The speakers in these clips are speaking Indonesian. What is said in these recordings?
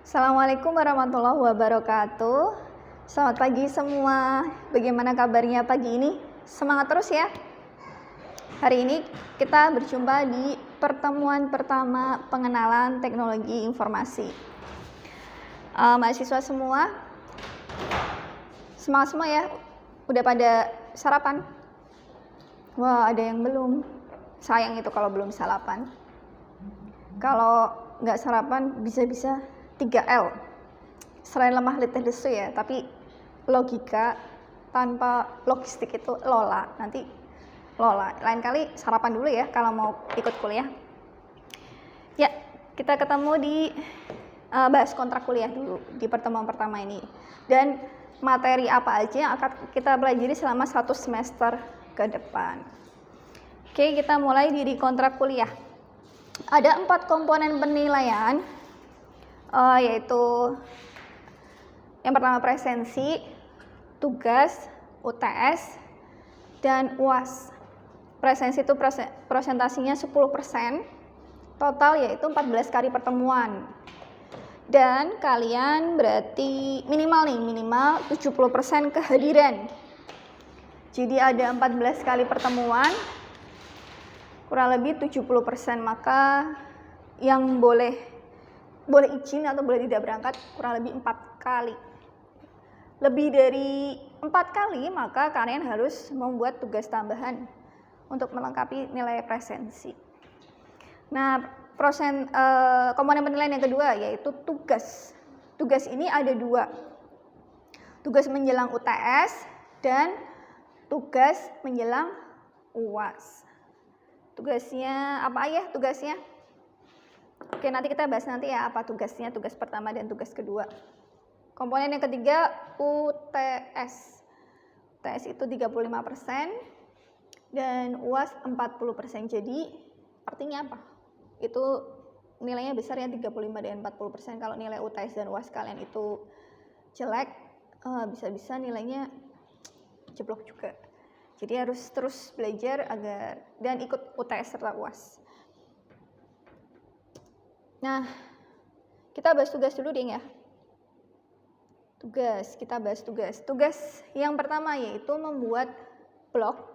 Assalamualaikum warahmatullahi wabarakatuh. Selamat pagi semua. Bagaimana kabarnya pagi ini? Semangat terus ya. Hari ini kita berjumpa di pertemuan pertama pengenalan teknologi informasi. Mahasiswa semua, semangat semua ya. Udah pada sarapan? Wah, ada yang belum. Sayang itu kalau belum sarapan. Kalau nggak sarapan bisa-bisa 3L. Selain lemah letih lesu ya, tapi logika tanpa logistik itu lola. Nanti lola. Lain kali sarapan dulu ya kalau mau ikut kuliah. Ya, kita ketemu di bahas kontrak kuliah dulu di pertemuan pertama ini. Dan materi apa aja yang akan kita pelajari selama 1 semester ke depan. Oke, kita mulai dari kontrak kuliah. Ada 4 komponen penilaian, yaitu yang pertama presensi, tugas, UTS, dan UAS. Presensi itu presentasinya 10%, total yaitu 14 kali pertemuan. Dan kalian berarti minimal 70% kehadiran. Jadi ada 14 kali pertemuan, kurang lebih 70%, maka yang boleh izin atau boleh tidak berangkat kurang lebih 4 kali. Lebih dari 4 kali, maka kalian harus membuat tugas tambahan untuk melengkapi nilai presensi. Nah, komponen penilaian yang kedua yaitu tugas. Tugas ini ada 2. Tugas menjelang UTS dan tugas menjelang UAS. Tugasnya apa ya tugasnya? Oke, nanti kita bahas nanti ya apa tugasnya, tugas pertama dan tugas kedua. Komponen yang ketiga UTS. UTS itu 35% dan UAS 40%. Jadi artinya apa? Itu nilainya besar ya, 35 dan 40%. Kalau nilai UTS dan UAS kalian itu jelek, bisa-bisa nilainya jeblok juga. Jadi harus terus belajar dan ikut UTS serta UAS. Nah, kita bahas tugas dulu deh ya. Kita bahas tugas. Tugas yang pertama yaitu membuat blog,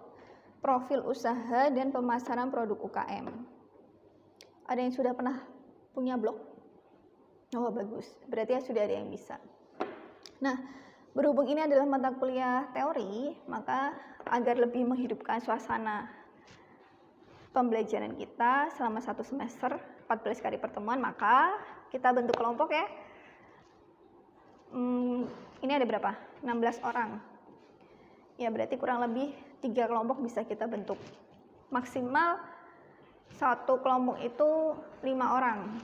profil usaha, dan pemasaran produk UKM. Ada yang sudah pernah punya blog? Oh, bagus. Berarti ya sudah ada yang bisa. Nah, berhubung ini adalah mata kuliah teori, maka agar lebih menghidupkan suasana pembelajaran kita selama 1 semester, 14 kali pertemuan, maka kita bentuk kelompok ya. Ini ada berapa? 16 orang. Ya, berarti kurang lebih 3 kelompok bisa kita bentuk. Maksimal 1 kelompok itu 5 orang.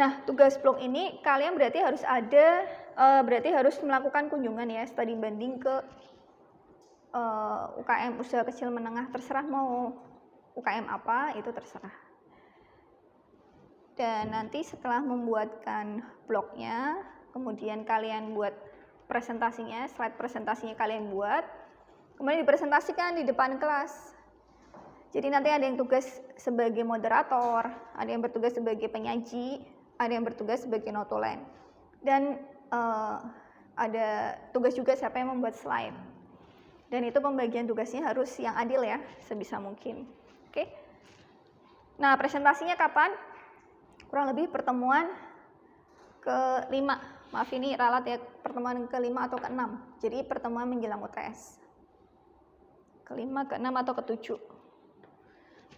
Nah, tugas blog ini kalian berarti harus melakukan kunjungan ya, studi banding ke UKM usaha kecil menengah, terserah mau UKM apa, itu terserah. Dan nanti setelah membuatkan blognya, kemudian kalian buat presentasinya, slide presentasinya kalian buat, kemudian dipresentasikan di depan kelas. Jadi nanti ada yang tugas sebagai moderator, ada yang bertugas sebagai penyaji, ada yang bertugas sebagai notulen. Dan ada tugas juga siapa yang membuat slide. Dan itu pembagian tugasnya harus yang adil ya, sebisa mungkin. Oke. Nah, presentasinya kapan? Kurang lebih pertemuan ke-5. Maaf ini ralat ya, pertemuan ke-5 atau ke-6. Jadi pertemuan menjelang UTS. Ke-5, ke-6 atau ke-7.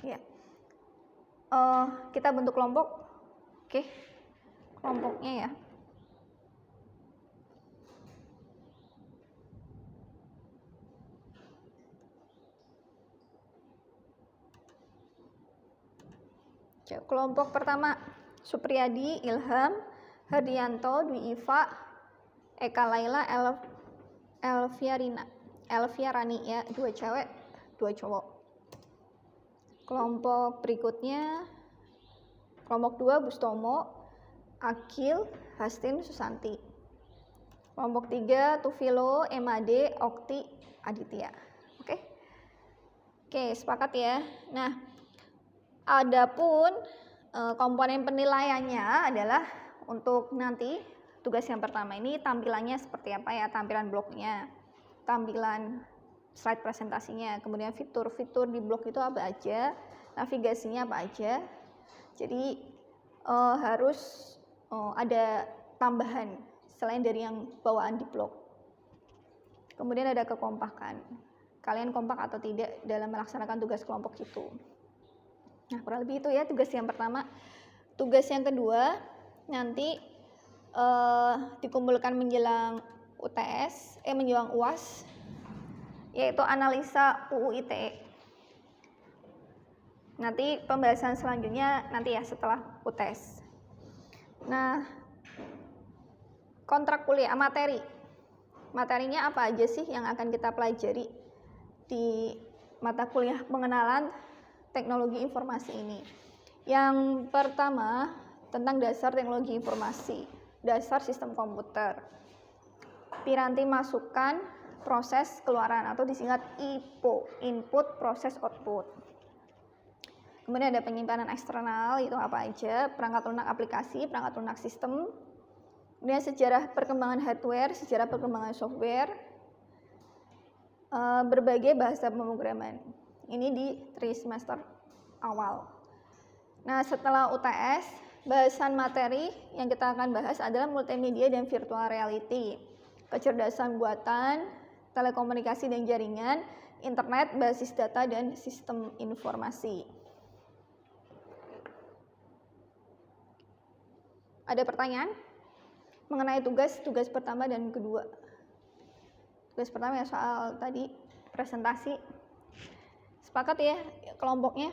Ya. Kita bentuk kelompok. Oke. Kelompoknya ya. Kelompok pertama Supriyadi, Ilham, Herdianto, Dwi Iva, Eka Laila, Elvia Rani ya, 2 cewek, 2 cowok. Kelompok berikutnya kelompok 2 Bustomo, Akil, Hastin, Susanti. Kelompok 3 Tufilo, Emade, Okti, Aditya. Oke, sepakat ya. Nah, adapun komponen penilaiannya adalah untuk nanti tugas yang pertama ini tampilannya seperti apa ya, tampilan blognya, tampilan slide presentasinya, kemudian fitur-fitur di blog itu apa aja, navigasinya apa aja. Jadi harus ada tambahan selain dari yang bawaan di blog. Kemudian ada kekompakan, kalian kompak atau tidak dalam melaksanakan tugas kelompok itu. Nah, kurang lebih itu ya tugas yang pertama. Tugas yang kedua nanti dikumpulkan menjelang UTS, menjelang UAS, yaitu analisa UU ITE. Nanti pembahasan selanjutnya nanti ya setelah UTS. Nah, kontrak kuliah, materinya apa aja sih yang akan kita pelajari di mata kuliah pengenalan teknologi informasi ini? Yang pertama tentang dasar teknologi informasi, dasar sistem komputer, piranti masukan, proses keluaran atau disingkat IPO, input proses output. Kemudian ada penyimpanan eksternal, itu apa aja, perangkat lunak aplikasi, perangkat lunak sistem. Kemudian sejarah perkembangan hardware, sejarah perkembangan software, berbagai bahasa pemrograman. Ini di trimester awal. Nah, setelah UTS, bahasan materi yang kita akan bahas adalah multimedia dan virtual reality, kecerdasan buatan, telekomunikasi dan jaringan, internet, basis data, dan sistem informasi. Ada pertanyaan mengenai tugas pertama dan kedua? Tugas pertama ya soal tadi presentasi. Sepakat ya kelompoknya?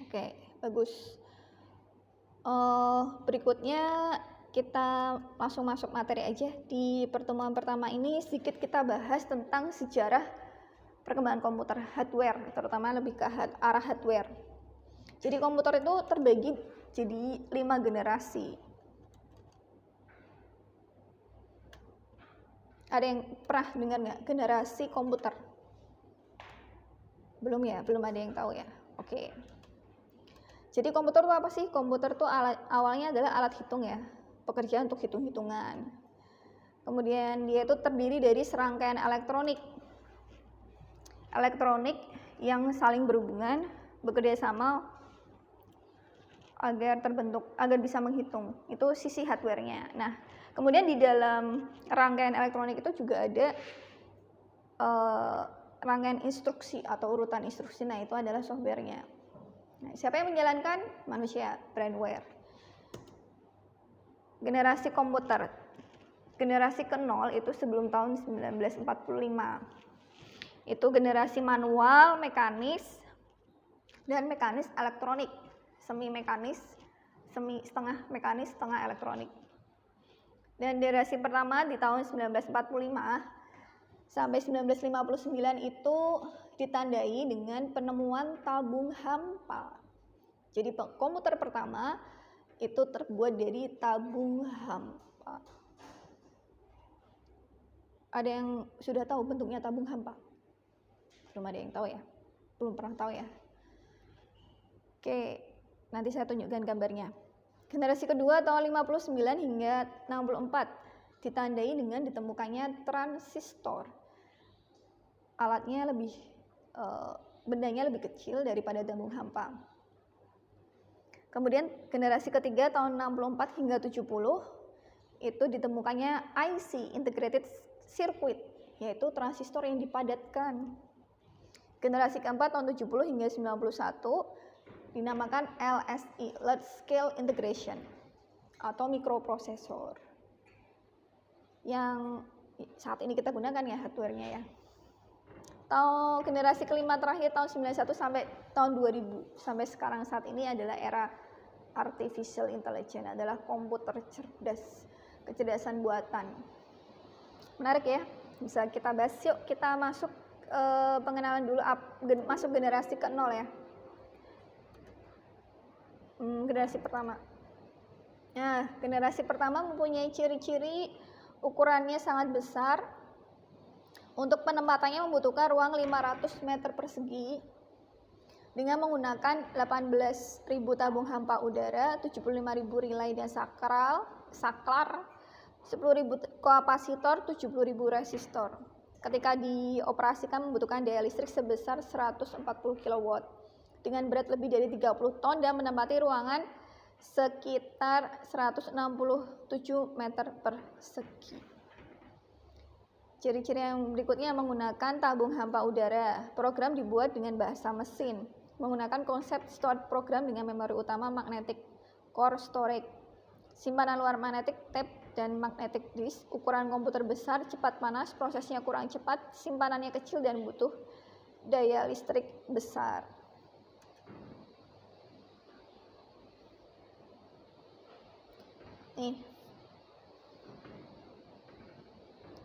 Oke, bagus. Berikutnya kita langsung masuk materi aja. Di pertemuan pertama ini sedikit kita bahas tentang sejarah perkembangan komputer hardware, terutama lebih ke arah hardware. Jadi komputer itu terbagi jadi 5 generasi. Ada yang pernah dengar nggak generasi komputer? Belum ya, belum ada yang tahu ya. Oke. Jadi komputer itu apa sih? Komputer itu awalnya adalah alat hitung ya, pekerjaan untuk hitung-hitungan. Kemudian dia itu terdiri dari serangkaian elektronik yang saling berhubungan, bekerja sama agar bisa menghitung. Itu sisi hardware-nya. Nah, kemudian di dalam rangkaian elektronik itu juga ada rangkaian instruksi atau urutan instruksi. Nah, itu adalah software-nya. Nah, siapa yang menjalankan? Manusia, brainware. Generasi komputer. Generasi ke-0 itu sebelum tahun 1945. Itu generasi manual, mekanis, dan mekanis elektronik. Semi mekanis, setengah mekanis, setengah elektronik. Dan generasi pertama di tahun 1945 sampai 1959 itu ditandai dengan penemuan tabung hampa. Jadi komputer pertama itu terbuat dari tabung hampa. Ada yang sudah tahu bentuknya tabung hampa? Belum ada yang tahu ya? Belum pernah tahu ya? Oke, nanti saya tunjukkan gambarnya. Generasi kedua tahun 59 hingga 64 ditandai dengan ditemukannya transistor. Alatnya bendanya lebih kecil daripada tabung hampa. Kemudian generasi ketiga tahun 64 hingga 70 itu ditemukannya IC, Integrated Circuit, yaitu transistor yang dipadatkan. Generasi keempat tahun 70 hingga 91 dinamakan LSI, Large Scale Integration, atau mikroprosesor, yang saat ini kita gunakan ya hardware-nya ya. Generasi kelima terakhir tahun 91 sampai tahun 2000 sampai sekarang saat ini adalah era artificial intelligence, adalah komputer cerdas, kecerdasan buatan. Menarik ya, bisa kita bahas. Yuk kita masuk pengenalan dulu, masuk generasi ke-0 ya. Generasi pertama. Nah, generasi pertama mempunyai ciri-ciri ukurannya sangat besar. Untuk penempatannya membutuhkan ruang 500 meter persegi. dengan menggunakan 18.000 tabung hampa udara, 75.000 relay dan saklar, 10.000 kapasitor, 70.000 resistor. Ketika dioperasikan membutuhkan daya listrik sebesar 140 kW dengan berat lebih dari 30 ton dan menempati ruangan sekitar 167 meter persegi. Ciri-ciri yang berikutnya menggunakan tabung hampa udara. Program dibuat dengan bahasa mesin, menggunakan konsep stored program dengan memori utama magnetic core storage, simpanan luar magnetic tape dan magnetic disk, ukuran komputer besar, cepat panas, prosesnya kurang cepat, simpanannya kecil dan butuh daya listrik besar. Nih,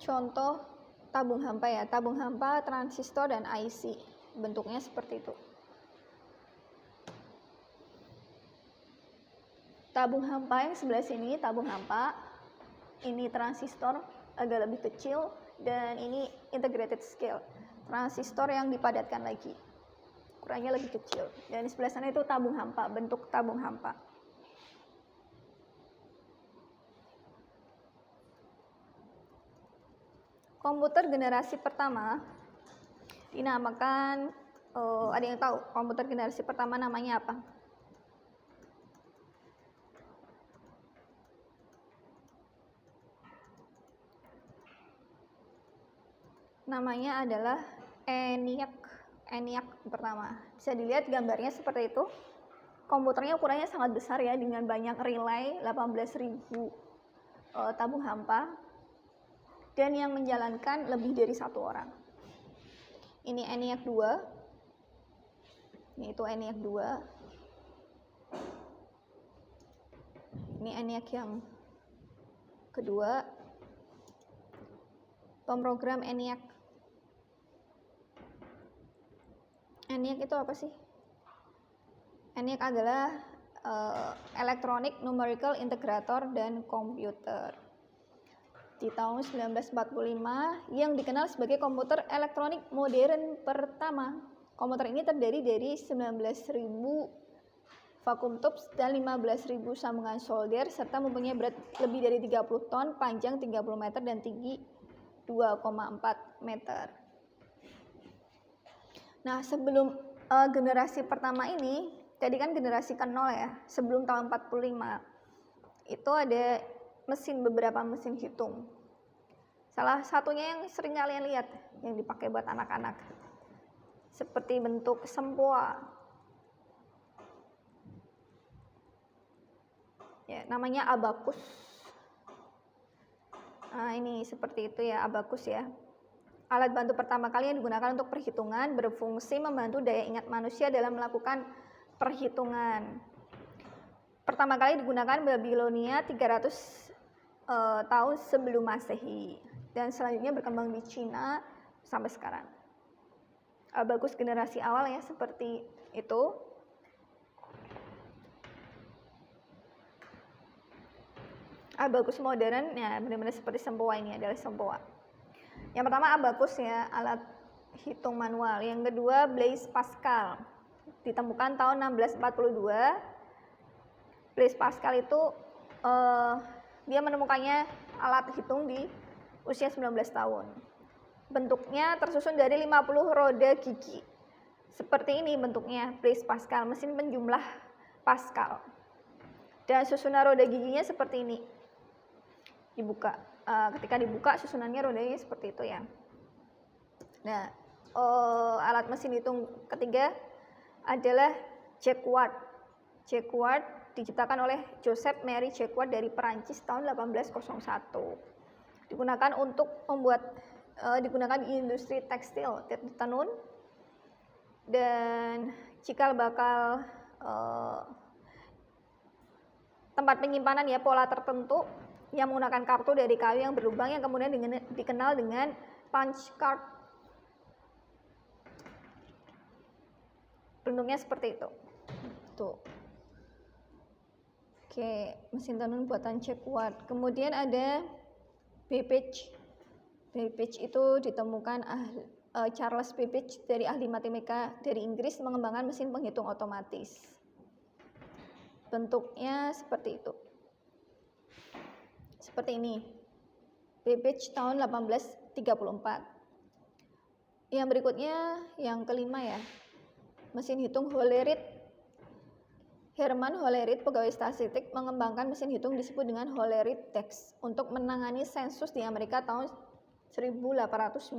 contoh tabung hampa ya, tabung hampa, transistor, dan IC. Bentuknya seperti itu. Tabung hampa yang sebelah sini, tabung hampa. Ini transistor agak lebih kecil, dan ini integrated scale. Transistor yang dipadatkan lagi. Ukurannya lebih kecil. Dan di sebelah sana itu tabung hampa, bentuk tabung hampa. Komputer generasi pertama dinamakan, ada yang tahu komputer generasi pertama namanya apa? Namanya adalah ENIAC pertama. Bisa dilihat gambarnya seperti itu. Komputernya ukurannya sangat besar ya, dengan banyak relay, 18.000 tabung hampa, dan yang menjalankan lebih dari satu orang. Ini ENIAC 2. Ini itu ENIAC 2. Ini ENIAC yang kedua. Pemrogram ENIAC. ENIAC itu apa sih? ENIAC adalah Electronic Numerical Integrator dan Computer. Di tahun 1945 yang dikenal sebagai komputer elektronik modern pertama. Komputer ini terdiri dari 19.000 vacuum tubes dan 15.000 sambungan solder serta mempunyai berat lebih dari 30 ton, panjang 30 meter dan tinggi 2,4 meter. Nah, sebelum generasi pertama ini, tadi kan generasi ke-0 ya, sebelum tahun 45, itu ada beberapa mesin hitung. Salah satunya yang sering kalian lihat, yang dipakai buat anak-anak, seperti bentuk sempoa. Ya, namanya abakus. Nah, ini seperti itu ya, abakus ya. Alat bantu pertama kali yang digunakan untuk perhitungan, berfungsi membantu daya ingat manusia dalam melakukan perhitungan. Pertama kali digunakan Babilonia 300 tahun sebelum Masehi, dan selanjutnya berkembang di Cina sampai sekarang. Abakus generasi awal ya seperti itu. Abakus modern ya benar-benar seperti sempoa, ini adalah sempoa. Yang pertama abakus ya, alat hitung manual. Yang kedua Blaise Pascal, ditemukan tahun 1642. Blaise Pascal itu dia menemukannya alat hitung di usia 19 tahun. Bentuknya tersusun dari 50 roda gigi. Seperti ini bentuknya Blaise Pascal, mesin penjumlah Pascal. Dan susunan roda giginya seperti ini. Dibuka. Ketika dibuka susunannya rodanya seperti itu ya. Nah, alat mesin hitung ketiga adalah Jacquard. Jacquard diciptakan oleh Joseph Marie Jacquard dari Perancis tahun 1801. Digunakan di industri tekstil, tenun, dan cikal bakal tempat penyimpanan ya, pola tertentu yang menggunakan kartu dari kayu yang berlubang yang kemudian dikenal dengan punch card. Bentuknya seperti itu. Tuh. Oke, mesin tenun buatan Jacquard. Kemudian ada Babbage. Babbage itu ditemukan Charles Babbage dari ahli matematika dari Inggris mengembangkan mesin penghitung otomatis. Bentuknya seperti itu. Seperti ini. Babbage tahun 1834. Yang berikutnya yang kelima ya. Mesin hitung Hollerith. Herman Hollerith, pegawai statistik, mengembangkan mesin hitung disebut dengan Hollerith Dex untuk menangani sensus di Amerika tahun 1890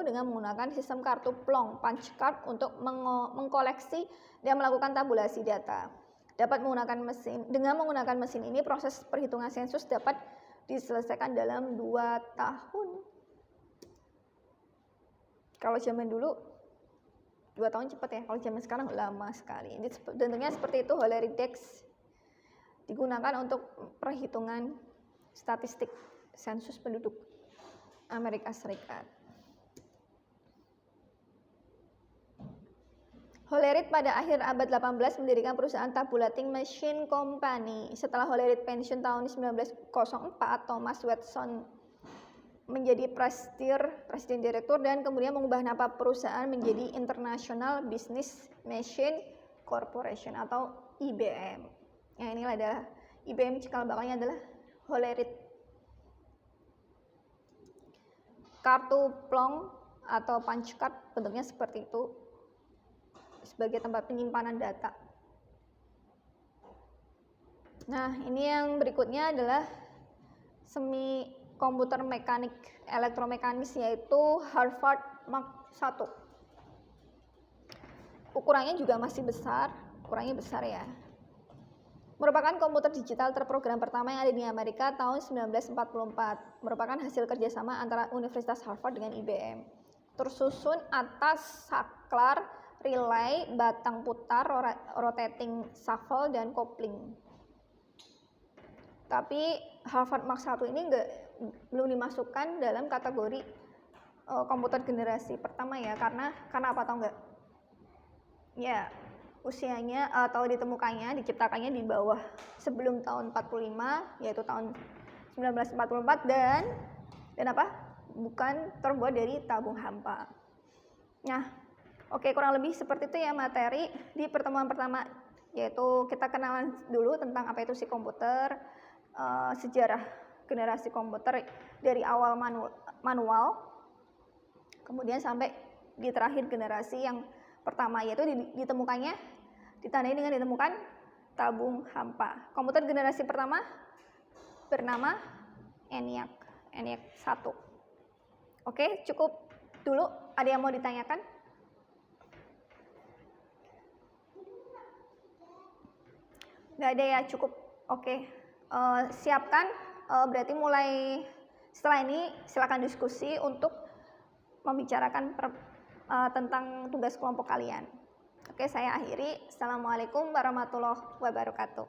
dengan menggunakan sistem kartu plong punch card untuk mengkoleksi dan melakukan tabulasi data. Dengan menggunakan mesin ini proses perhitungan sensus dapat diselesaikan dalam 2 tahun. Kalau zaman dulu 2 tahun cepat ya, kalau zaman sekarang lama sekali. Ini bentuknya seperti itu, Hollerith Dex. Digunakan untuk perhitungan statistik sensus penduduk Amerika Serikat. Hollerith pada akhir abad 18 mendirikan perusahaan Tabulating Machine Company. Setelah Hollerith pensiun tahun 1904, Thomas Watson menjadi presiden direktur dan kemudian mengubah nama perusahaan menjadi International Business Machine Corporation atau IBM. Nah, inilah adalah IBM, cikal bakalnya adalah Hollerith. Kartu plong atau punch card bentuknya seperti itu sebagai tempat penyimpanan data. Nah, ini yang berikutnya adalah semi komputer mekanik elektromekanis, yaitu Harvard Mark I. Ukurannya juga masih besar, ukurannya besar ya. Merupakan komputer digital terprogram pertama yang ada di Amerika tahun 1944. Merupakan hasil kerjasama antara Universitas Harvard dengan IBM. Tersusun atas saklar, relay, batang putar, rotating shuffle, dan kopling. Tapi Harvard Mark I ini belum dimasukkan dalam kategori komputer generasi pertama ya, karena apa tau nggak? Ya, usianya atau diciptakannya di bawah sebelum tahun 45, yaitu tahun 1944, dan apa? Bukan terbuat dari tabung hampa. Nah, oke, kurang lebih seperti itu ya materi di pertemuan pertama, yaitu kita kenalan dulu tentang apa itu si komputer, sejarah generasi komputer dari awal manual, kemudian sampai di terakhir generasi yang pertama, yaitu ditandai dengan ditemukan tabung hampa. Komputer generasi pertama bernama ENIAC 1. Oke, cukup dulu. Ada yang mau ditanyakan? Nggak ada ya, cukup. Oke. Siapkan, berarti mulai setelah ini silakan diskusi untuk membicarakan tentang tugas kelompok kalian. Oke, saya akhiri. Assalamualaikum warahmatullahi wabarakatuh.